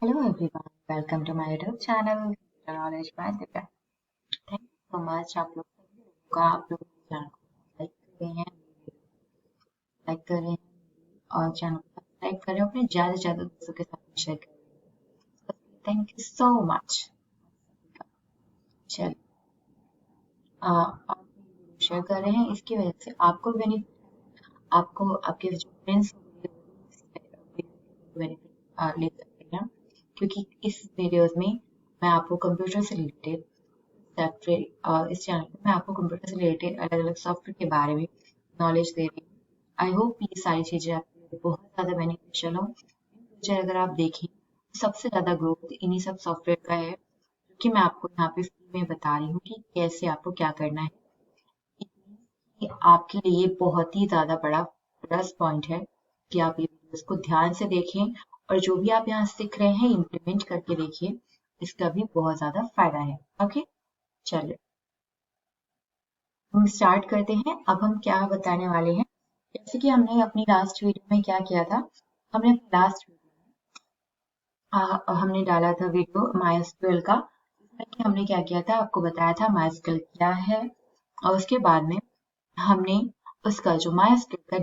Hello everyone, welcome to my YouTube channel Knowledge by Divya। Thank you so much आप लोग सभी लोगों का आप लोग चैनल को लाइक कर रहे हैं और चैनल को सब्सक्राइब कर रहे हैं, अपने ज़्यादा से ज़्यादा दोस्तों के साथ शेयर कर रहे हैं। Thank you so much. चलिए आप शेयर कर रहे हैं, इसकी वजह से आपको बेनिफिट, आपको आपके जो फ्रेंड्स बेनिफिट ले सकते हैं, क्योंकि इस वीडियोस में मैं आपको कंप्यूटर से रिलेटेड सॉफ्टवेयर इस चैनल पे मैं आपको कंप्यूटर से रिलेटेड अलग अलग सॉफ्टवेयर के बारे में नॉलेज दे रही हूँ। आई होप ये सारी चीज़ें आपके लिए बहुत ज़्यादा बेनिफिशियल हो। इन फ्यूचर अगर आप देखें तो सबसे ज़्यादा ग्रोथ इन्हीं सब सॉफ्टवेयर का है, क्योंकि मैं आपको यहाँ पे फ्री में बता रही हूँ कि कैसे आपको क्या करना है। ये आपके लिए बहुत ही ज़्यादा बड़ा प्लस पॉइंट है कि आप ये वीडियोस को ध्यान से देखें और जो भी आप यहाँ सीख रहे हैं इम्प्लीमेंट करके देखिए, इसका भी बहुत ज़्यादा फायदा है। ओके, चलिए हम स्टार्ट करते हैं। अब हम क्या बताने वाले हैं, जैसे कि हमने अपनी लास्ट वीडियो में क्या किया था। हमने अपनी लास्ट हमने डाला था वीडियो MySQL का, जिसमें कि हमने क्या किया था, आपको बताया था MySQL क्या है, और उसके बाद में हमने उसका जो MySQL का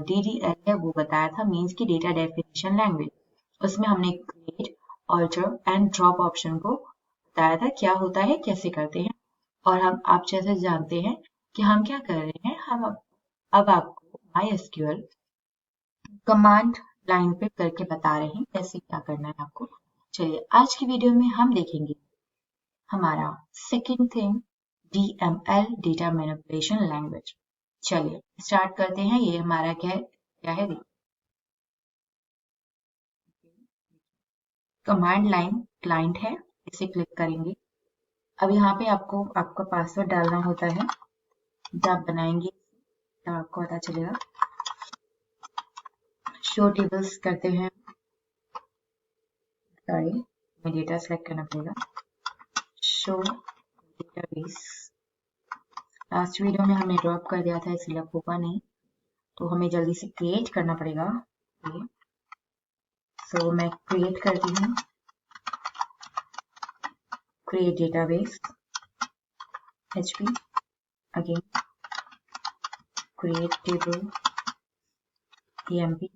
DDL है वो बताया था, मीन्स की डेटा डेफिनेशन लैंग्वेज। उसमें हमने create, alter and drop option को बताया था क्या होता है, कैसे करते हैं। और हम आप जैसे जानते हैं कि हम क्या कर रहे हैं, हम अब आपको MySQL कमांड लाइन पे करके बता रहे हैं कैसे क्या करना है आपको। चलिए आज की वीडियो में हम देखेंगे हमारा second thing, DML data manipulation language. चलिए स्टार्ट करते हैं। ये हमारा क्या है, कमांड लाइन क्लाइंट है, इसे क्लिक करेंगे। अब यहाँ पे आपको आपका पासवर्ड डालना होता है। जब आप बनाएंगे तो आपको पता चलेगा। शो टेबल्स करते हैं, सॉरी मैं डेटा सेलेक्ट करना पड़ेगा। शो डेटाबेस, लास्ट वीडियो में हमने ड्रॉप कर दिया था इसलिए अब होगा नहीं, तो हमें जल्दी से क्रिएट करना पड़ेगा। सो मैं क्रिएट करती हूँ, create database HP, again create table TMP।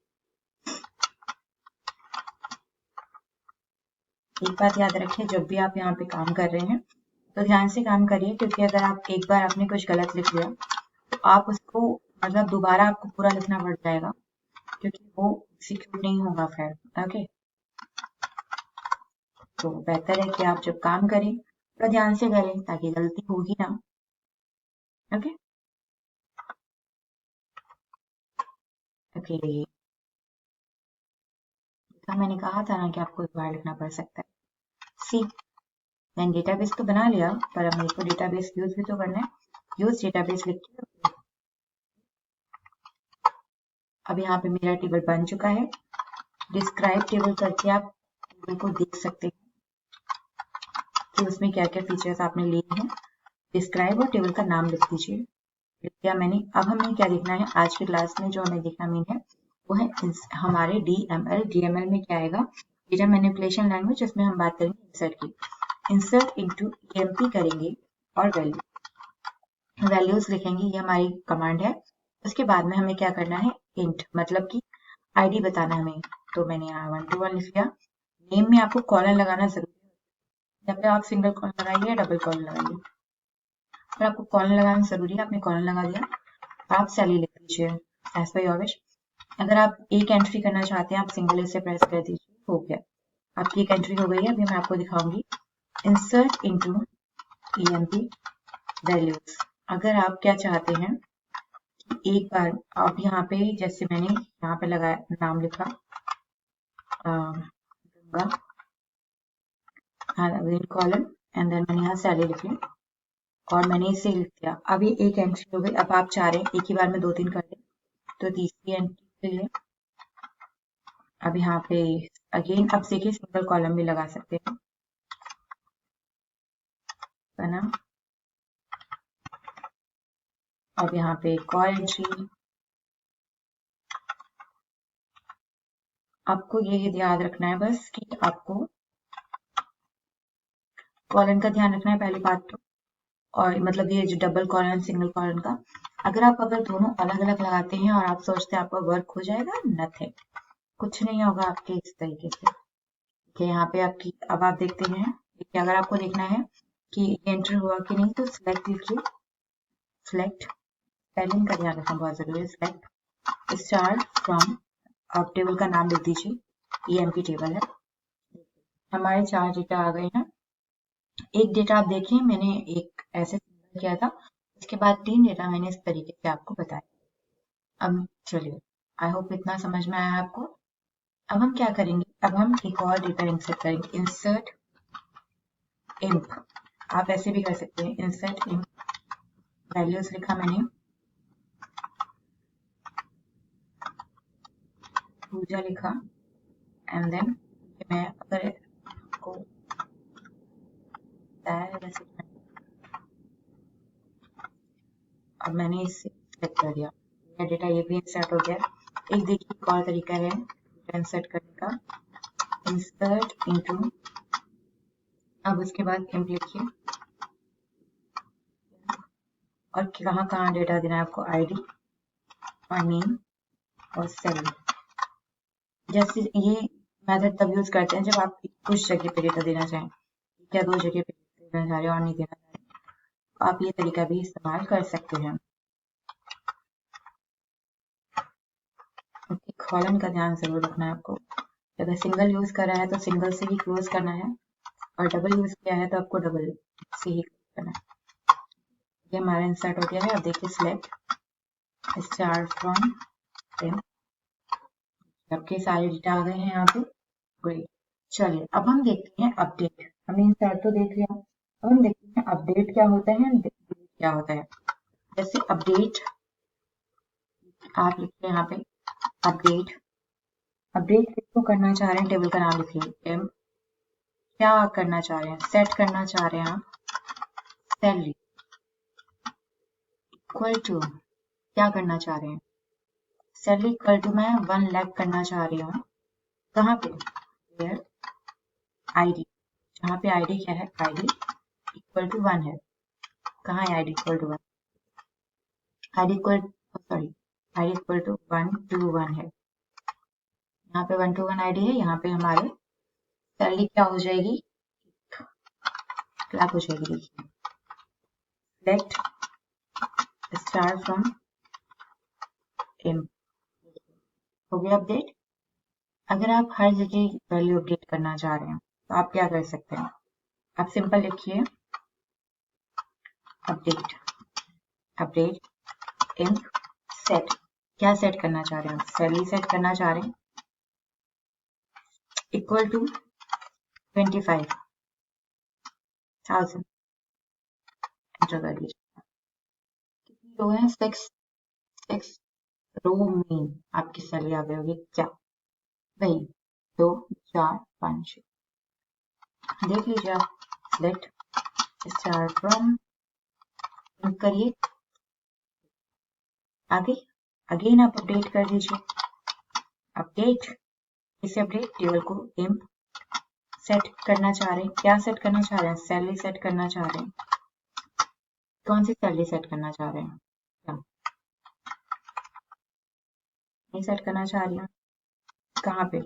एक बात याद रखिए, जब भी आप यहाँ पे काम कर रहे हैं तो ध्यान से काम करिए, क्योंकि अगर आप एक बार आपने कुछ गलत लिख लिया तो आप उसको मतलब दोबारा आपको पूरा लिखना पड़ जाएगा, क्योंकि वो एग्जीक्यूट नहीं होगा फिर। ओके, तो बेहतर है कि आप जब काम करें तो ध्यान से करें ताकि गलती होगी ना। ओके ओके, मैंने कहा था ना कि आपको एक बार लिखना पड़ सकता है। सी, मैंने डेटाबेस तो बना लिया, पर अब मेरे को डेटाबेस यूज भी तो करना है। यूज डेटाबेस लिख के अब यहाँ पे मेरा टेबल बन चुका है। डिस्क्राइब टेबल करके आप टेबल को देख सकते हैं कि उसमें क्या क्या फीचर्स आपने लिए हैं। डिस्क्राइब और टेबल का नाम लिख दीजिए। लिख दिया मैंने। अब हमें क्या देखना है, आज की क्लास में जो हमें देखना मेन है वो है हमारे DML में क्या आएगा, डेटा मैनिपुलेशन लैंग्वेज, जिसमें हम बात करेंगे इंसर्ट की। इंसर्ट इनटू EMP करेंगे और वैल्यूज लिखेंगे, ये हमारी कमांड है। उसके बाद में हमें क्या करना है, इंट मतलब कि ID बताना है हमें। तो मैंने यहाँ 1 to 1 लिख दिया। नेम में आपको कॉलन लगाना जरूरी है, जब आप सिंगल कॉलन लगाइए या डबल कॉलन लगाइए, पर आपको कॉलन लगाना जरूरी है। आपने कॉलन लगा दिया, आप सैली लिख दीजिए एज पर योर विश। अगर आप एक एंट्री करना चाहते हैं, आप सिंगल इसे प्रेस कर दीजिए, हो गया, आपकी एक एंट्री हो गई है। अभी मैं आपको दिखाऊंगी इंसर्ट इनटू EMP वैल्यूज। अगर आप क्या चाहते हैं, एक बार आप यहाँ पे, जैसे मैंने यहाँ पे लगाया नाम लिखा कॉलम, एंड देन मैंने यहाँ सैली लिख ली और मैंने इसे लिख दिया। अब ये एक एंट्री हो गई। अब आप चाह रहे हैं एक ही बार में 2-3 कर दें, तो तीसरी एंट्री के लिए अब यहाँ पे अगेन अब देखिए सिंगल कॉलम भी लगा सकते हैं, है ना। अब यहाँ पे एक और एंट्री, आपको ये याद रखना है बस कि आपको कॉलन का ध्यान रखना है पहली बात तो, और मतलब ये जो डबल कॉलन सिंगल कॉलन का, अगर दोनों अलग अलग लगाते हैं और आप सोचते हैं आपका वर्क हो जाएगा, नथिंग, कुछ नहीं होगा आपके इस तरीके से। ठीक है, यहाँ पे आपकी, अब आप देखते हैं कि अगर आपको देखना है कि एंटर हुआ कि नहीं तो सिलेक्ट लिखिए, सिलेक्ट, स्पेलिंग का ध्यान रखना बहुत जरूरी है, सिलेक्ट स्टार फ्रॉम, आप टेबल का नाम लिख दीजिए, ये एम्प्टी टेबल है। हमारे 4 डेटा आ गए हैं। एक डेटा आप देखिए मैंने एक ऐसे किया था, इसके बाद 3 डेटा मैंने इस तरीके से आपको बताया। अब चलिए, आई होप इतना समझ में आया आपको। अब हम क्या करेंगे, अब हम एक और डेटा इंसर्ट करेंगे, इंसर्ट इंप, आप ऐसे भी कर सकते हैं, इंसर्ट इंप, वैल्यूज लिखा मैंने, पूजा लिखा, एंड देन मैं अगर आपको बताया वैसे, अब मैंने इसे सेलेक्ट कर दिया, मेरा डेटा ये भी इंसर्ट हो गया। एक देखिए एक और तरीका है इंसर्ट करने का, इंसर्ट इनटू, अब उसके बाद इंप लिखिए, और कहाँ कहाँ डेटा देना है आपको, आईडी और नेम और सेल। जैसे ये मेथड तब यूज करते हैं जब आप कुछ जगह पे डेटा देना चाहें, क्या 2 जगह पे देना चाह रहे हो और नहीं देना चाह रहे, आप ये तरीका भी इस्तेमाल कर सकते हैं। ओके, कॉलन का ध्यान जरूर रखना है आपको, अगर सिंगल यूज कर रहा है तो सिंगल से ही क्लोज करना है, और डबल यूज किया है तो आपको डबल से ही करना है। ये हमारा इंसर्ट हो गया है। अब देखिए सिलेक्ट स्टार फ्रॉम टेम, आपके सारे डेटा आ गए हैं यहाँ पे, ग्रेट। चलिए अब हम देखते हैं अपडेट, हमने इंसर्ट तो देख लिया, अब हम देखते हैं अपडेट क्या होता है, डिलीट क्या होता है। जैसे अपडेट, आप लिखते हैं यहाँ पे अपडेट, अपडेट किसको करना चाह रहे हैं, टेबल का नाम लिखिए, एम, क्या करना चाह रहे हैं, सेट करना चाह रहे हैं आप सैलरी इक्वल टू, क्या करना चाह रहे हैं, सैलरी इक्वल टू मैं 1 लाख करना चाह रही हूँ, कहाँ पे, वेयर आईडी, जहाँ पे आईडी क्या है, आईडी इक्वल टू 1 है, कहाँ है ID equal to 1, ID equal, sorry, ID equal to 1 to 1 है, यहाँ पे 1 to 1 आईडी है, यहाँ पे हमारे सैलरी क्या हो जाएगी, क्या हो जाएगी, देखिए सेलेक्ट स्टार फ्रॉम इम, हो गया अपडेट। अगर आप हर जगह वैल्यू अपडेट करना चाह रहे हैं तो आप क्या कर सकते हैं, आप सिंपल लिखिए अपडेट, अपडेट इंप सेट, क्या सेट करना चाह रहे हैं, सैलरी सेट करना चाह रहे हैं इक्वल टू 25,000, एंटर कर दीजिए। कितनी रो है, 6 रो में आपकी सैलरी आ गई होगी, क्या वही 2 4 5 6, देख लीजिए आप, सिलेक्ट स्टार फ्रॉम, करिए आगे, अगेन आप अपडेट कर दीजिए, अपडेट, इसे अपडेट टेबल को इंप सेट करना चाह रहे हैं, क्या सेट करना चाह रहे हैं, सैलरी सेट करना चाह रहे हैं, कौन सी सैलरी सेट करना चाह रहे हैं, क्या नहीं सेट करना चाह रही हूँ, कहाँ पे,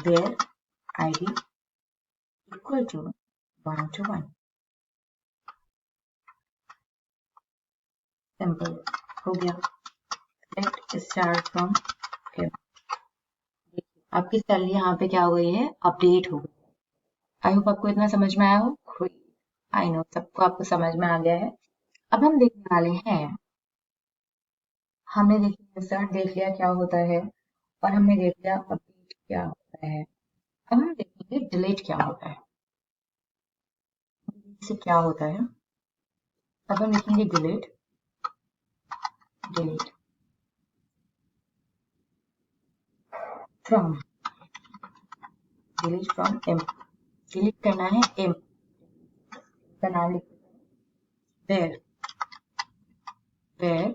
where ID equal to 1 to 1, simple हो गया, सेलेक्ट स्टार फ्रॉम, आपकी सैलरी यहाँ पे क्या हो गई है, अपडेट हो गई। आई होप आपको इतना समझ में आया हो, आई नो सबको आपको समझ में आ गया है। अब हम देखने वाले हैं, हमने देखिए इंसर्ट देख लिया क्या होता है, और हमने देख लिया अपडेट क्या होता है। अब हम देखेंगे डिलीट क्या होता है, इससे क्या होता है। अब हम लिखेंगे delete, delete from, delete from M, delete करना है एम का नाम लिख, वेयर, वेयर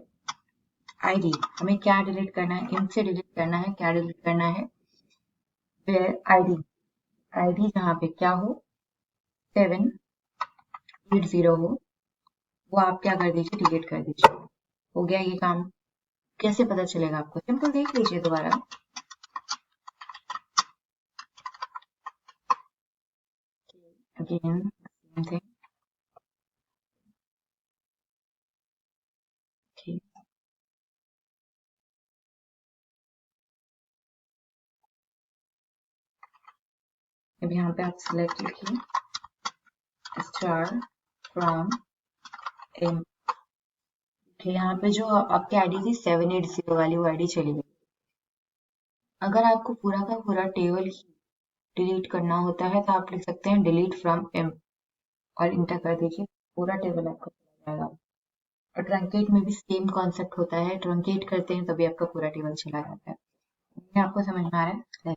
आईडी, हमें क्या डिलीट करना है, एम से डिलीट करना है, क्या डिलीट करना है, वेयर आईडी जहाँ पे क्या हो 780 हो, वो आप क्या कर दीजिए, डिलीट कर दीजिए। हो गया ये काम। कैसे पता चलेगा आपको? सिंपल देख लीजिए दोबारा। Again same thing. ठीक, अब यहाँ पे आप सिलेक्ट कीजिए स्टार फ्रॉम एम। यहाँ पे जो आपकी आईडी थी 780 वाली, वो आईडी चली गई। अगर आपको पूरा का पूरा टेबल ही डिलीट करना होता है तो आप लिख सकते हैं डिलीट फ्रॉम एम और इंटर कर दीजिए, पूरा टेबल आपका चला जाएगा। और ट्रंकेट में भी सेम कॉन्सेप्ट होता है, ट्रंकेट करते हैं तभी आपका पूरा टेबल चला जाता है। ये आपको समझ में आ रहा है?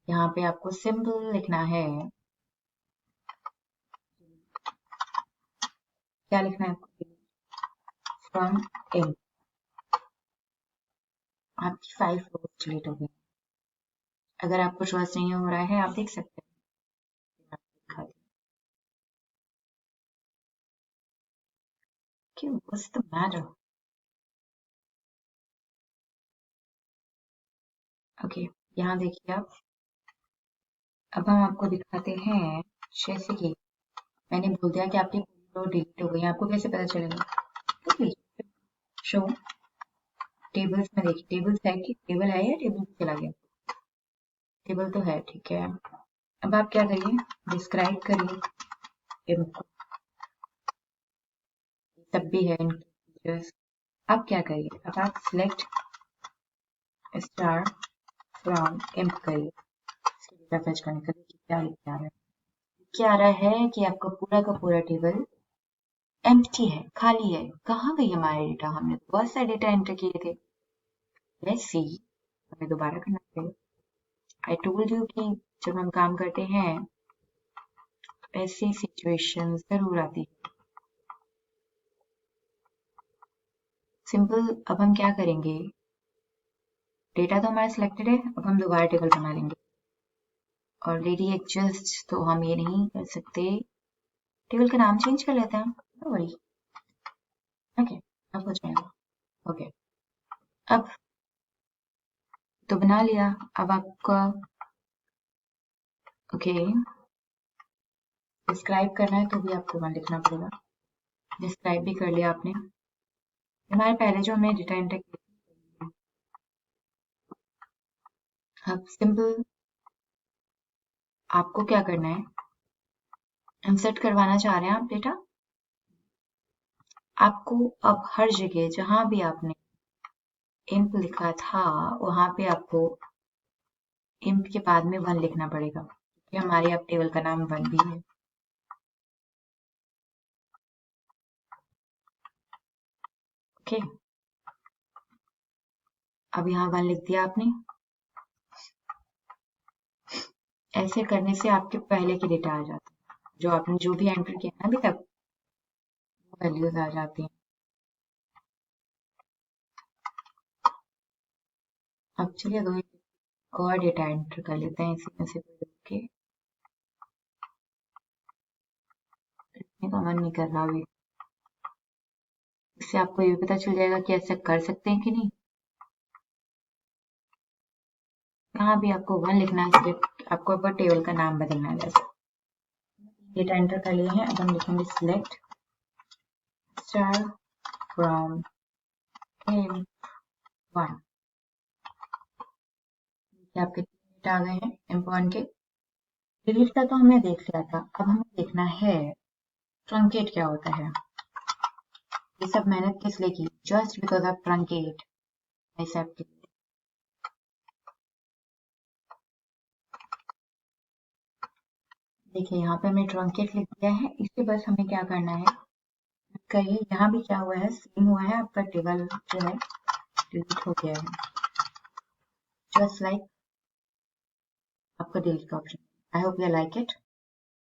यहाँ पे आपको सिंपल लिखना है, क्या लिखना है आपको? From M. आपकी 5 रोज डिलीट हो गई। अगर आपको ट्रस्ट नहीं हो रहा है आप देख सकते हैं। क्यों? What's the matter? ओके, यहाँ देखिए आप। अब हम आपको दिखाते हैं, जैसे कि मैंने बोल दिया कि आपकी रो डिलीट हो गई, आपको कैसे पता चलेगा? शो टेबल्स में देखिए, टेबल्स है कि टेबल है या टेबल चला गया? टेबल तो है, ठीक है। अब आप क्या करिए, डिस्क्राइब करिए इनको, तब भी है इनके फीचर्स। अब क्या करिए, अब आप सिलेक्ट स्टार फ्रॉम इम्प करिए, डेटा फैच करने का। देखिए क्या लिख आ रहा है, क्या आ रहा है कि आपका पूरा का पूरा टेबल एम्प्टी है, खाली है। कहाँ गई हमारे डेटा? हमने तो बहुत सारे डेटा एंटर किए थे। लेट्स सी, हमें दोबारा करना पड़ेगा। आई टोल्ड यू कि जब हम काम करते हैं ऐसी सिचुएशन जरूर आती है। सिंपल, अब हम क्या करेंगे, डेटा तो हमारा सिलेक्टेड है, अब हम दोबारा टेबल बना लेंगे। ऑलरेडी एडजस्ट तो हम ये नहीं कर सकते, टेबल का नाम चेंज कर लेते हैं। नो वरी, ओके, अब हो जाएगा। ओके, अब तो बना लिया। अब आपका ओके डिस्क्राइब करना है तो भी आपको वहां लिखना पड़ेगा। डिस्क्राइब भी कर लिया आपने। हमारे पहले जो हमने डेटा एंटर किया, अब सिंपल आपको क्या करना है, इंसर्ट करवाना चाह रहे हैं आप डेटा, आपको अब हर जगह जहां भी आपने इंप लिखा था वहां पे आपको इंप के बाद में 1 लिखना पड़ेगा, क्योंकि हमारे अब टेबल का नाम 1 भी है। ओके, अब यहाँ 1 लिख दिया आपने। ऐसे करने से आपके पहले के डेटा आ जाते हैं, जो आपने जो भी एंटर किया ना अभी तक, वैल्यूज आ जाती हैं। अब चलिए दो और डेटा एंटर कर लेते हैं इसी में से के, लिखने का मन नहीं कर रहा अभी। इससे आपको ये पता चल जाएगा कि ऐसा कर सकते हैं कि नहीं। यहाँ भी आपको 1 लिखना है, सिर्फ आपको ऊपर टेबल का नाम बदलना है। जैसे डेटा एंटर कर लिए हैं, अब हम लिखेंगे सिलेक्ट स्टार फ्रॉम एम 1। आपके डेटा आ गए हैं M1 के। डिलीट का तो हमने देख लिया था, अब हमें देखना है ट्रंकेट क्या होता है। ये सब मेहनत किस लिए की? Just because of truncate. ऐसा आपके देखिए यहाँ पे हमने ट्रंकेट लिख दिया है, इसके बस हमें क्या करना है, करिए यहाँ भी क्या हुआ है, सेम हुआ है, आपका टेबल जो है डिलीट हो गया है, जस्ट लाइक आपका डिलीट का option. I hope you like it.